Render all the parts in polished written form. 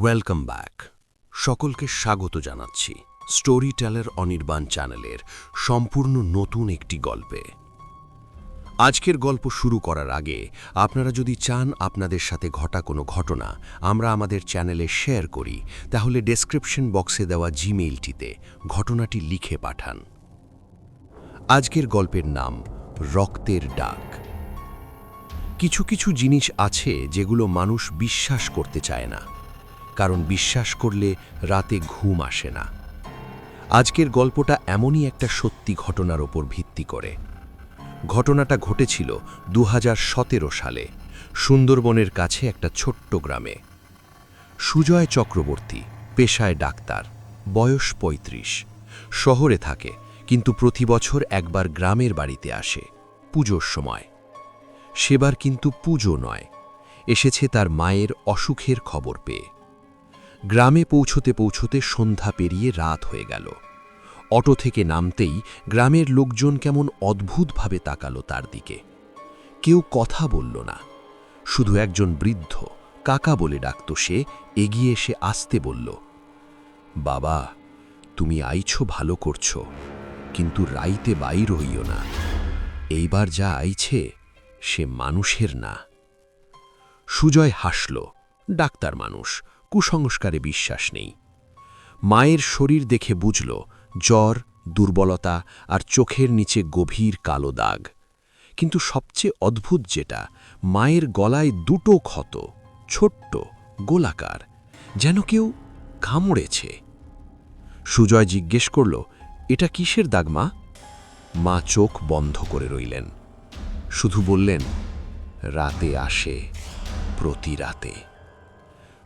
Welcome back. সকলকে স্বাগত জানাচ্ছি স্টোরি টেলার অনির্বাণ চ্যানেলের সম্পূর্ণ নতুন একটি গল্পে। আজকের গল্প শুরু করার আগে আপনারা যদি চান আপনাদের সাথে ঘটা কোনো ঘটনা আমরা আমাদের চ্যানেলে শেয়ার করি, তাহলে ডেসক্রিপশন বক্সে দেওয়া জিমেইলটিতে ঘটনাটি লিখে পাঠান। আজকের গল্পের নাম রক্তের ডাক। কিছু কিছু জিনিস আছে যেগুলো মানুষ বিশ্বাস করতে চায় না, কারণ বিশ্বাস করলে রাতে ঘুম আসে না। আজকের গল্পটা এমনই একটা সত্যি ঘটনার ওপর ভিত্তি করে। ঘটনাটা ঘটেছিল 2017 সালে সুন্দরবনের কাছে একটা ছোট্ট গ্রামে। সুজয় চক্রবর্তী পেশায় ডাক্তার, বয়স 35, শহরে থাকে, কিন্তু প্রতি বছর একবার গ্রামের বাড়িতে আসে পুজোর সময়। সেবার কিন্তু পুজো নয়, এসেছে তার মায়ের অসুখের খবর পেয়ে। গ্রামে পৌঁছতে পৌঁছতে সন্ধ্যা পেরিয়ে রাত হয়ে গেল। অটো থেকে নামতেই গ্রামের লোকজন কেমন অদ্ভুতভাবে তাকালো তার দিকে। কেউ কথা বলল না, শুধু একজন বৃদ্ধ কাকা বলে ডাকত সে এগিয়ে এসে আসতে বলল, বাবা, তুমি আইছো ভালো করছো, কিন্তু রাইতে বাইর হইও না। এইবার যা আইছে সে মানুষের না। সুজয় হাসল, ডাক্তার মানুষ, কুসংস্কারে বিশ্বাস নেই। মায়ের শরীর দেখে বুঝল জ্বর, দুর্বলতা আর চোখের নিচে গভীর কালো দাগ। কিন্তু সবচেয়ে অদ্ভুত যেটা, মায়ের গলায় দুটো ক্ষত, ছোট্ট, গোলাকার, যেন কেউ কামড়েছে। সুজয় জিজ্ঞেস করল, এটা কিসের দাগ মা? মা চোখ বন্ধ করে রইলেন, শুধু বললেন, রাতে আসে, প্রতি রাতে।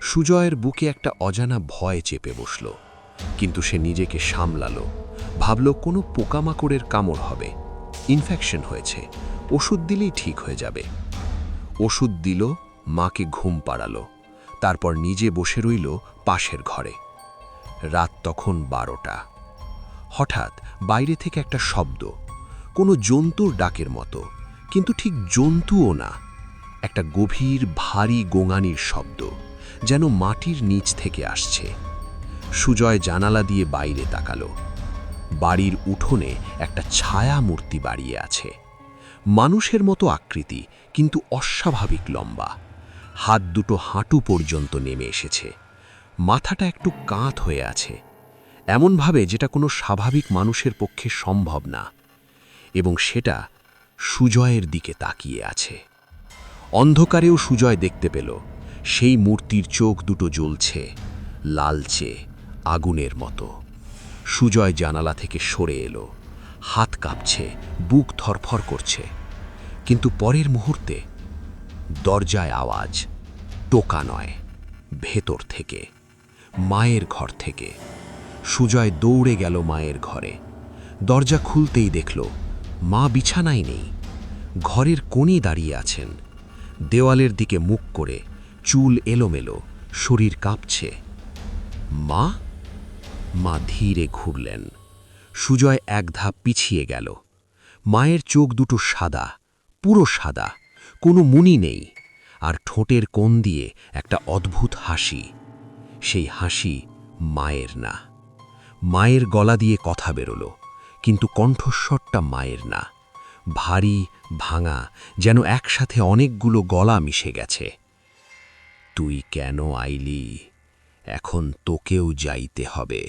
সুজয়ের বুকে একটা অজানা ভয় চেপে বসল, কিন্তু সে নিজেকে সামলালো। ভাবল কোনো পোকামাকড়ের কামড় হবে, ইনফেকশন হয়েছে, ওষুধ দিলেই ঠিক হয়ে যাবে। ওষুধ দিল, মাকে ঘুম পাড়ালো, তারপর নিজে বসে রইল পাশের ঘরে। রাত তখন 12টা। হঠাৎ বাইরে থেকে একটা শব্দ, কোনো জন্তুর ডাকের মতো, কিন্তু ঠিক জন্তুও না, একটা গভীর ভারী গোঙানির শব্দ, যেন মাটির নিচ থেকে আসছে। সুজয় জানালা দিয়ে বাইরে তাকালো। বাড়ির উঠোনে একটা ছায়া মূর্তি দাঁড়িয়ে আছে, মানুষের মতো আকৃতি, কিন্তু অস্বাভাবিক লম্বা। হাত দুটো হাঁটু পর্যন্ত নেমে এসেছে, মাথাটা একটু কাত হয়ে আছে, এমনভাবে যেটা কোনো স্বাভাবিক মানুষের পক্ষে সম্ভব না। এবং সেটা সুজয়ের দিকে তাকিয়ে আছে। অন্ধকারেও সুজয় দেখতে পেল সেই মূর্তির চোখ দুটো জ্বলছে, লালচে, আগুনের মতো। সুজয় জানালা থেকে সরে এলো, হাত কাঁপছে, বুক থরফর করছে। কিন্তু পরের মুহূর্তে দরজায় আওয়াজ, টোকা নয়, ভেতর থেকে, মায়ের ঘর থেকে। সুজয় দৌড়ে গেল মায়ের ঘরে। দরজা খুলতেই দেখল মা বিছানায় নেই, ঘরের কোণে দাঁড়িয়ে আছেন, দেওয়ালের দিকে মুখ করে, চুল এলোমেলো, শরীর কাঁপছে। মা? মা ধীরে ঘুরলেন। সুজয় এক ধাপ পিছিয়ে গেল। মায়ের চোখ দুটো সাদা, পুরো সাদা, কোনো মুনি নেই, আর ঠোঁটের কোণ দিয়ে একটা অদ্ভুত হাসি। সেই হাসি মায়ের না। মায়ের গলা দিয়ে কথা বেরোলো, কিন্তু কণ্ঠস্বরটা মায়ের না, ভারী, ভাঙা, যেন একসাথে অনেকগুলো গলা মিশে গেছে। তুই কেন আইলি? এখন তোকেও যাইতে হবে।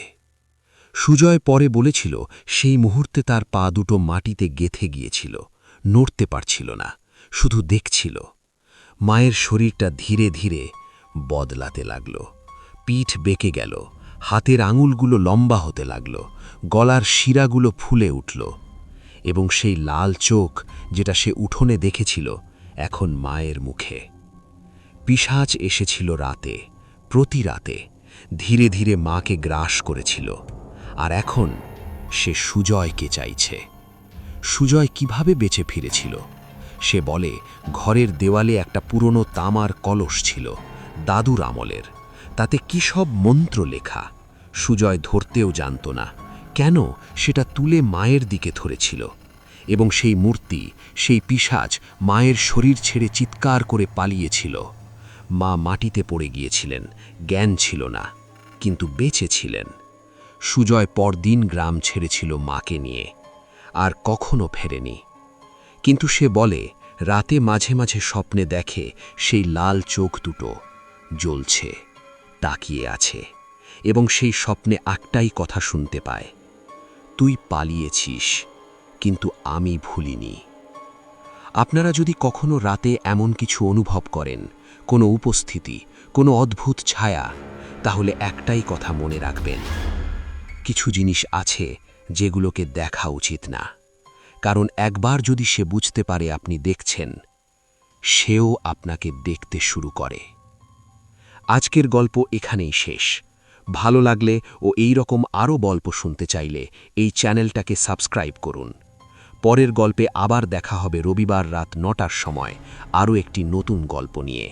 সুজয় পরে বলেছিল সেই মুহূর্তে তার পা দুটো মাটিতে গেঁথে গিয়েছিল, নড়তে পারছিল না, শুধু দেখছিল। মায়ের শরীরটা ধীরে ধীরে বদলাতে লাগল, পিঠ বেঁকে গেল, হাতের আঙুলগুলো লম্বা হতে লাগল, গলার শিরাগুলো ফুলে উঠল। এবং সেই লাল চোখ যেটা সে উঠোনে দেখেছিল, এখন মায়ের মুখে। পিশাচ এসেছিল রাতে, প্রতি রাতে, ধীরে ধীরে মাকে গ্রাস করেছিল। আর এখন সে সুজয়কে চাইছে। সুজয় কিভাবে বেঁচে ফিরেছিল? সে বলে ঘরের দেওয়ালে একটা পুরনো তামার কলস ছিল, দাদুর আমলের, তাতে কি সব মন্ত্র লেখা। সুজয় ধরতেও জানত না কেন সেটা তুলে মায়ের দিকে ধরেছিল। এবং সেই মূর্তি, সেই পিশাচ মায়ের শরীর ছেড়ে চিৎকার করে পালিয়েছিল। মা মাটিতে পড়ে গিয়েছিলেন, জ্ঞান ছিল না, কিন্তু বেঁচে ছিলেন। সুজয় পরদিন গ্রাম ছেড়েছিল মাকে নিয়ে, আর কখনো ফেরেনি। কিন্তু সে বলে, রাতে মাঝে মাঝে স্বপ্নে দেখে সেই লাল চোখ দুটো জ্বলছে, তাকিয়ে আছে, এবং সেই স্বপ্নে একটাই কথা শুনতে পায়, তুই পালিয়েছিস, কিন্তু আমি ভুলিনি। আপনারা যদি কখনো রাতে এমন কিছু অনুভব করেন, কোনো উপস্থিতি, কোনো অদ্ভুত ছায়া, তাহলে একটাই কথা মনে রাখবেন, কিছু জিনিস আছে যেগুলোকে দেখা উচিত না। কারণ একবার যদি সে বুঝতে পারে আপনি দেখছেন, সেও আপনাকে দেখতে শুরু করে। আজকের গল্প এখানেই শেষ। ভালো লাগলে ও এই রকম আরও গল্প শুনতে চাইলে এই চ্যানেলটাকে সাবস্ক্রাইব করুন। পরের গল্পে আবার দেখা হবে রবিবার রাত ৯টার সময় আরও একটি নতুন গল্প নিয়ে।